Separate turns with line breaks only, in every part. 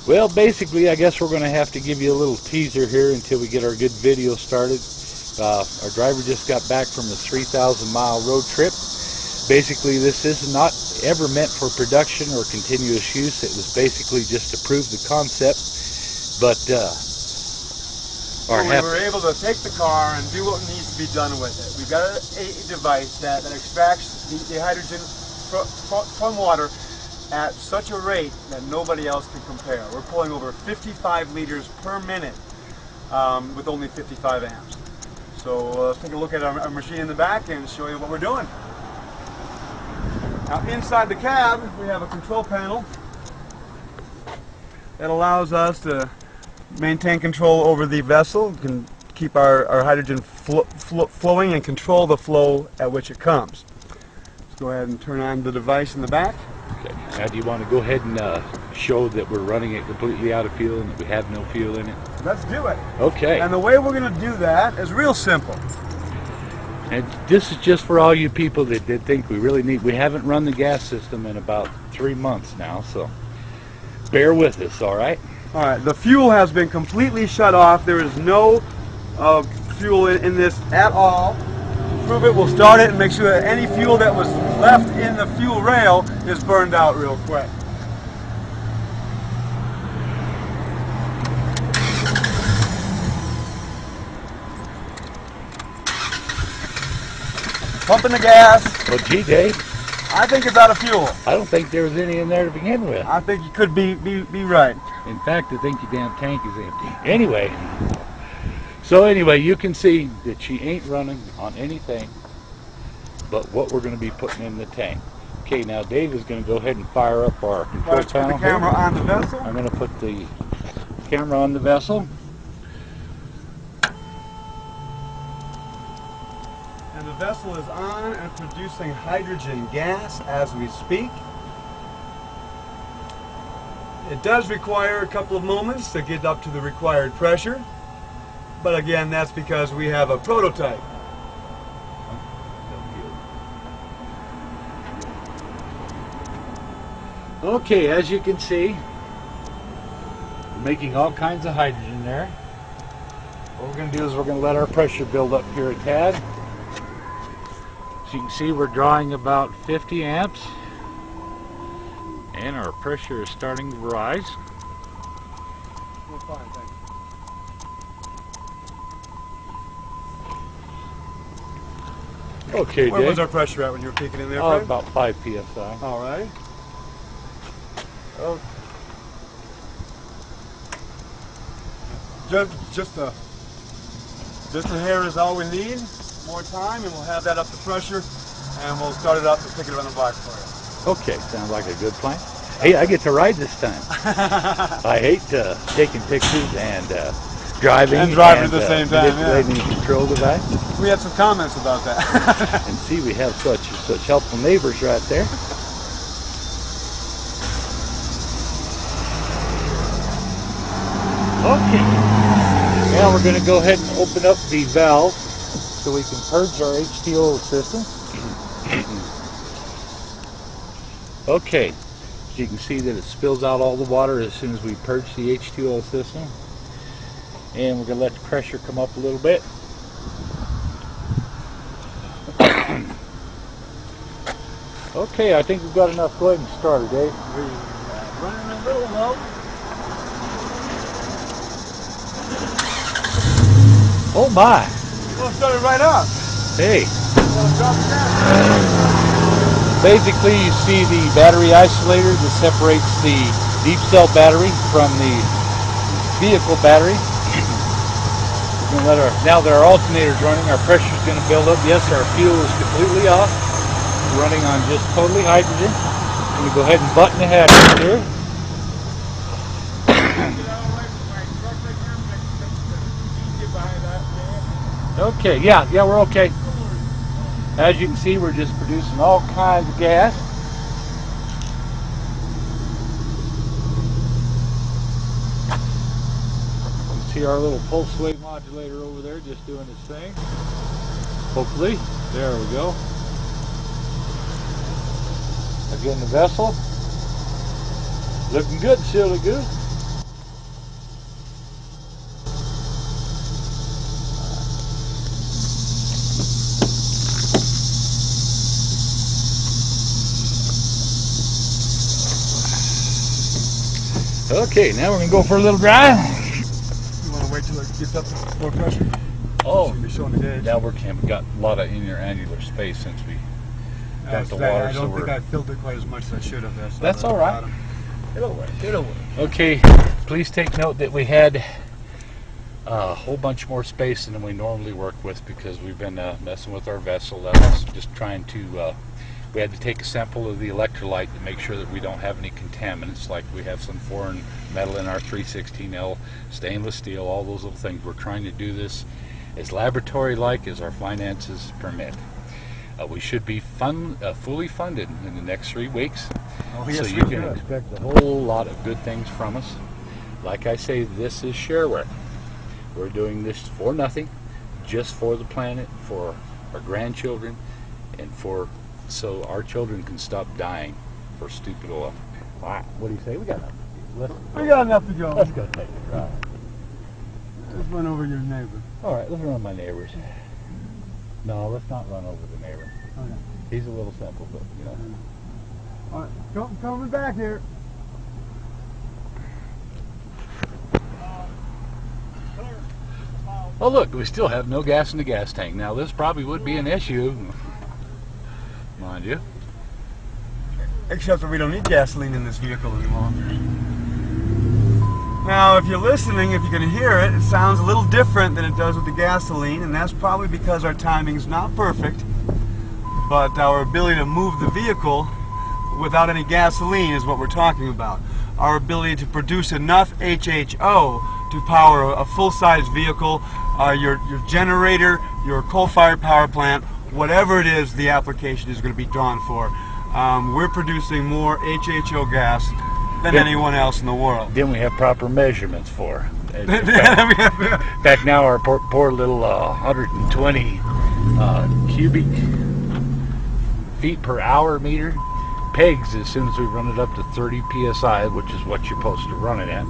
Well, basically, I guess we're going to have to give you a little teaser here until we get our good video started. Our driver just got back from a 3,000-mile road trip. Basically, this is not ever meant for production or continuous use. It was basically just to prove the concept. But
we were able to take the car and do what needs to be done with it. We've got a device that extracts the hydrogen from water at such a rate that nobody else can compare. We're pulling over 55 liters per minute with only 55 amps. So let's take a look at our machine in the back and show you what we're doing. Now inside the cab we have a control panel that allows us to maintain control over the vessel. We can keep our hydrogen flowing and control the flow at which it comes. Let's go ahead and turn on the device in the back.
Okay. Now, do you want to go ahead and show that we're running it completely out of fuel and that we have no fuel in it?
Let's do it.
Okay.
And the way we're going to do that is real simple.
And this is just for all you people that think we really need. We haven't run the gas system in about 3 months now, so bear with us, all right?
All right. The fuel has been completely shut off. There is no fuel in this at all. To prove it, we'll start it and make sure that any fuel that was left in the fuel rail is burned out real quick. Pumping the gas.
Well, gee, Dave,
I think it's out of fuel.
I don't think there was any in there to begin with.
I think you could be right.
In fact, I think your damn tank is empty. Anyway, you can see that she ain't running on anything but what we're going to be putting in the tank. Okay, now Dave is going to go ahead and fire up our control panel.
Put the camera on the vessel.
I'm going to put the camera on the vessel.
And the vessel is on and producing hydrogen gas as we speak. It does require a couple of moments to get up to the required pressure, but again, that's because we have a prototype.
Okay, as you can see, we're making all kinds of hydrogen there. What we're going to do is we're going to let our pressure build up here a tad. As you can see, we're drawing about 50 amps. And our pressure is starting to rise.
We're fine, thanks.
Okay,
Where
Dave.
was our pressure at when you were peeking in there?
Oh, about 5 psi.
All right. Oh. Just a hair is all we need. More time, and we'll have that up to pressure, and we'll start it up and pick it on the block for you.
Okay, sounds like a good plan. Hey, I get to ride this time. I hate taking pictures and driving
at the same time.
Manipulating the control device.
We had some comments about that.
And see, we have such helpful neighbors right there. Okay. Now we're going to go ahead and open up the valve so we can purge our H2O system. Okay. So you can see that it spills out all the water as soon as we purge the H2O system. And we're going to let the pressure come up a little bit. Okay, I think we've got enough. Go ahead and start it, Dave.
Running a little low.
Oh my!
We'll start it right up.
Hey.
Drop it down.
Basically, you see the battery isolator that separates the deep cell battery from the vehicle battery. We're going to let now that our alternator's running, our pressure's going to build up. Yes, our fuel is completely off. We're running on just totally hydrogen. I'm going to go ahead and button the hatch here. Okay, yeah, we're okay. As you can see, we're just producing all kinds of gas. You can see our little pulse wave modulator over there just doing its thing. Hopefully. There we go. Again, the vessel. Looking good, silly goose. Okay, now we're going to go for a little drive.
You want to wait till it gets up to more pressure?
Oh,
Be showing the gauge.
now we've got a lot of inter-annular space since we got the water.
I don't think I filled it quite as much as I should have.
That's all right. It'll work. It'll work. Okay, please take note that we had a whole bunch more space than we normally work with because we've been messing with our vessel. That was just trying to, we had to take a sample of the electrolyte to make sure that we don't have any contaminants, like we have some foreign metal in our 316L, stainless steel, all those little things. We're trying to do this as laboratory-like as our finances permit. We should be fully funded in the next 3 weeks,
Oh, yes,
so you can expect a whole lot of good things from us. Like I say, this is shareware. We're doing this for nothing, just for the planet, for our grandchildren, and so our children can stop dying for stupid oil. Wow. What do you say? We got enough.
We got enough to go.
Let's go take a drive.
Let's run over your neighbor.
All right, let's run my neighbors. No, let's not run over the neighbor.
Okay.
He's a little simple, but you know.
All right, coming back here.
Oh look, we still have no gas in the gas tank. Now this probably would be an issue, mind you.
Except that we don't need gasoline in this vehicle anymore. Now, if you're listening, if you can hear it, it sounds a little different than it does with the gasoline, and that's probably because our timing's not perfect, but our ability to move the vehicle without any gasoline is what we're talking about. Our ability to produce enough HHO to power a full-size vehicle, your generator, your coal-fired power plant, whatever it is the application is going to be drawn for. We're producing more HHO gas than anyone else in the world.
Then we have proper measurements for. In fact, now our poor little 120 cubic feet per hour meter pegs as soon as we run it up to 30 psi, which is what you're supposed to run it at,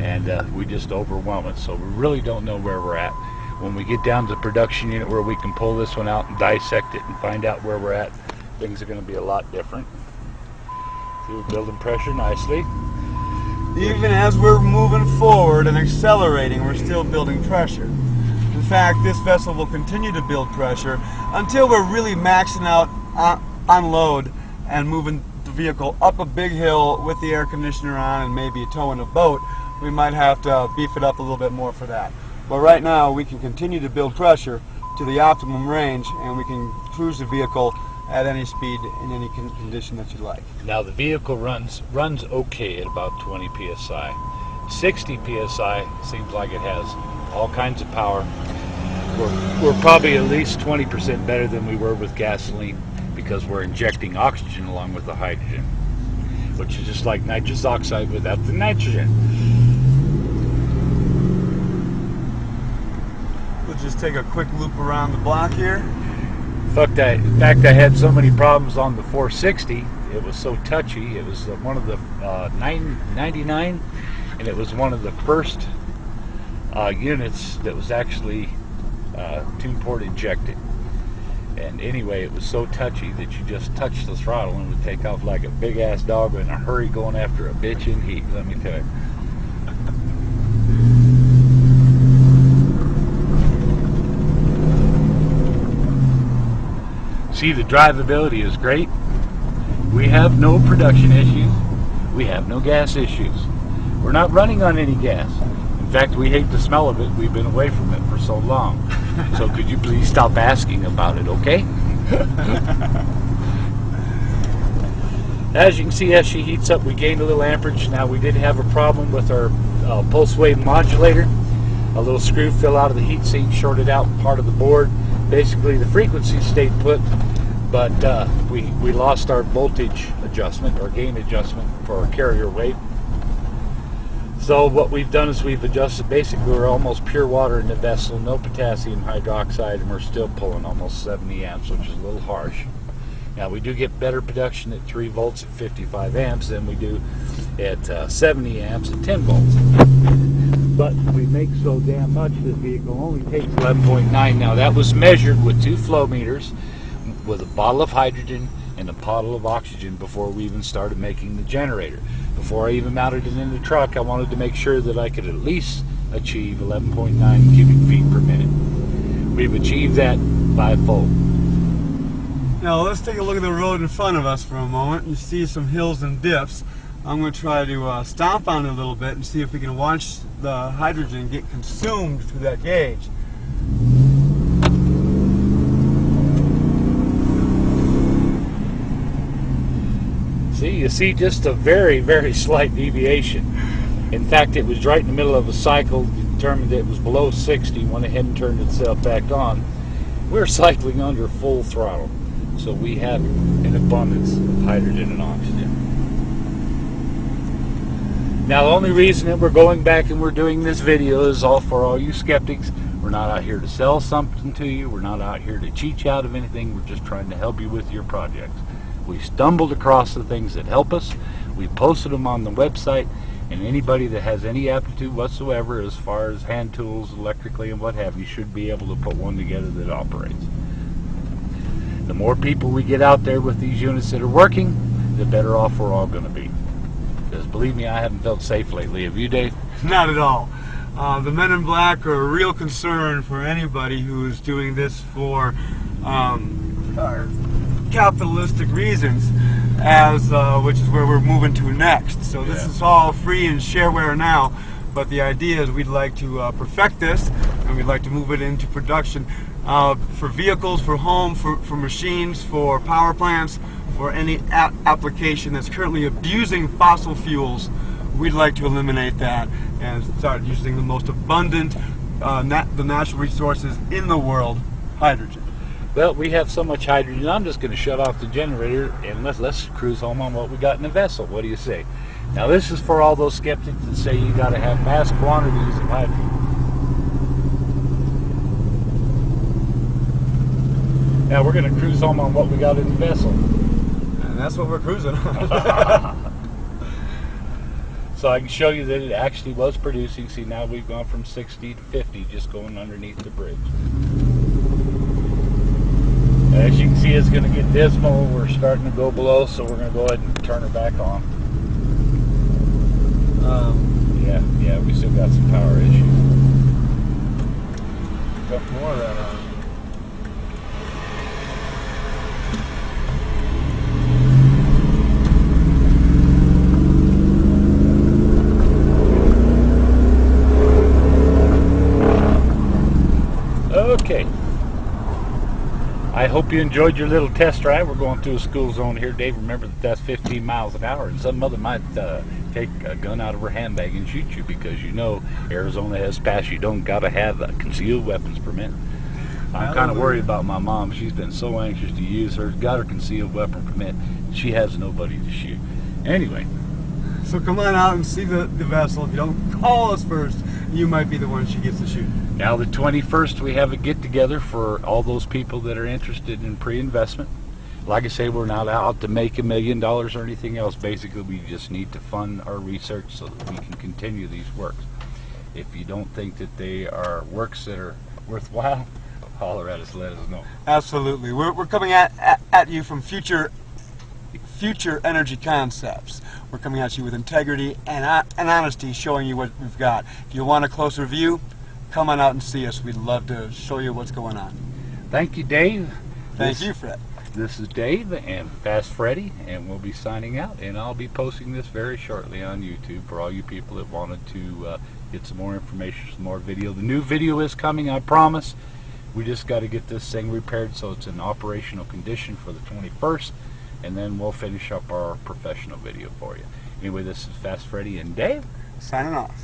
and we just overwhelm it. So we really don't know where we're at. When we get down to the production unit where we can pull this one out and dissect it and find out where we're at, things are going to be a lot different. See, we're building pressure nicely.
Even as we're moving forward and accelerating, we're still building pressure. In fact, this vessel will continue to build pressure until we're really maxing out on load and moving the vehicle up a big hill with the air conditioner on and maybe towing a boat. We might have to beef it up a little bit more for that. But right now, we can continue to build pressure to the optimum range, and we can cruise the vehicle at any speed in any condition that you like.
Now the vehicle runs okay at about 20 psi. 60 psi seems like it has all kinds of power. We're probably at least 20% better than we were with gasoline because we're injecting oxygen along with the hydrogen, which is just like nitrous oxide without the nitrogen.
We'll just take a quick loop around the block here.
In fact, I had so many problems on the 460. It was so touchy. It was one of the 99, and it was one of the first units that was actually tune port injected. And anyway, it was so touchy that you just touch the throttle and it would take off like a big ass dog in a hurry going after a bitch in heat, let me tell you. See, the drivability is great. We have no production issues. We have no gas issues. We're not running on any gas. In fact, we hate the smell of it. We've been away from it for so long. So could you please stop asking about it, okay? As you can see, as she heats up, we gained a little amperage. Now, we did have a problem with our pulse wave modulator. A little screw fell out of the heat sink, shorted out part of the board. Basically, the frequency stayed put, but we lost our voltage adjustment or gain adjustment for our carrier weight. So what we've done is we've adjusted. Basically, we're almost pure water in the vessel, no potassium hydroxide, and we're still pulling almost 70 amps, which is a little harsh. Now, we do get better production at 3 volts at 55 amps than we do at 70 amps at 10 volts. But we make so damn much, this vehicle only takes 11.9. Now, that was measured with 2 flow meters, with a bottle of hydrogen and a bottle of oxygen before we even started making the generator. Before I even mounted it in the truck, I wanted to make sure that I could at least achieve 11.9 cubic feet per minute. We've achieved that fivefold.
Now let's take a look at the road in front of us for a moment. You see some hills and dips. I'm going to try to stomp on it a little bit and see if we can watch the hydrogen get consumed through that gauge.
See, you see just a very, very slight deviation. In fact, it was right in the middle of a cycle, determined it was below 60, went ahead and turned itself back on. We're cycling under full throttle, so we have an abundance of hydrogen and oxygen. Now, the only reason that we're going back and we're doing this video is all for all you skeptics. We're not out here to sell something to you. We're not out here to cheat you out of anything. We're just trying to help you with your projects. We stumbled across the things that help us. We posted them on the website, and anybody that has any aptitude whatsoever as far as hand tools, electrically, and what have you, should be able to put one together that operates. The more people we get out there with these units that are working, the better off we're all going to be. Because believe me, I haven't felt safe lately. Have you, Dave?
Not at all. The men in black are a real concern for anybody who is doing this for capitalistic reasons, which is where we're moving to next. So this is all free and shareware now, but the idea is we'd like to perfect this, and we'd like to move it into production for vehicles, for home, for machines, for power plants, for any application that's currently abusing fossil fuels. We'd like to eliminate that and start using the most abundant, the natural resources in the world, hydrogen.
Well, we have so much hydrogen, I'm just going to shut off the generator and let's cruise home on what we got in the vessel. What do you say? Now, this is for all those skeptics that say you got to have mass quantities of hydrogen. Now, we're going to cruise home on what we got in the vessel.
And that's what we're cruising on.
So I can show you that it actually was producing. See, now we've gone from 60 to 50 just going underneath the bridge. As you can see, it's going to get dismal. We're starting to go below, so we're going to go ahead and turn her back on. Yeah, we still got some power issues.
Got more of that on.
Okay. I hope you enjoyed your little test drive. We're going through a school zone here, Dave. Remember that that's 15 miles an hour, and some mother might take a gun out of her handbag and shoot you, because you know Arizona has passed. You don't got to have a concealed weapons permit. I'm kind of worried about my mom. She's been so anxious to use her, got her concealed weapon permit. She has nobody to shoot. Anyway.
So come on out and see the vessel. If you don't call us first, you might be the one she gets to shoot.
Now the 21st, we have a get-together for all those people that are interested in pre-investment. Like I say, we're not out to make $1 million or anything else. Basically, we just need to fund our research so that we can continue these works. If you don't think that they are works that are worthwhile, holler at us, let us know.
Absolutely. We're coming at you from future energy concepts. We're coming at you with integrity and honesty, showing you what we've got. If you want a closer view, come on out and see us. We'd love to show you what's going on.
Thank you, Dave.
Thank you, Fred.
This is Dave and Fast Freddy, and we'll be signing out, and I'll be posting this very shortly on YouTube for all you people that wanted to get some more information, some more video. The new video is coming, I promise. We just got to get this thing repaired so it's in operational condition for the 21st, and then we'll finish up our professional video for you. Anyway, this is Fast Freddy and Dave
signing off.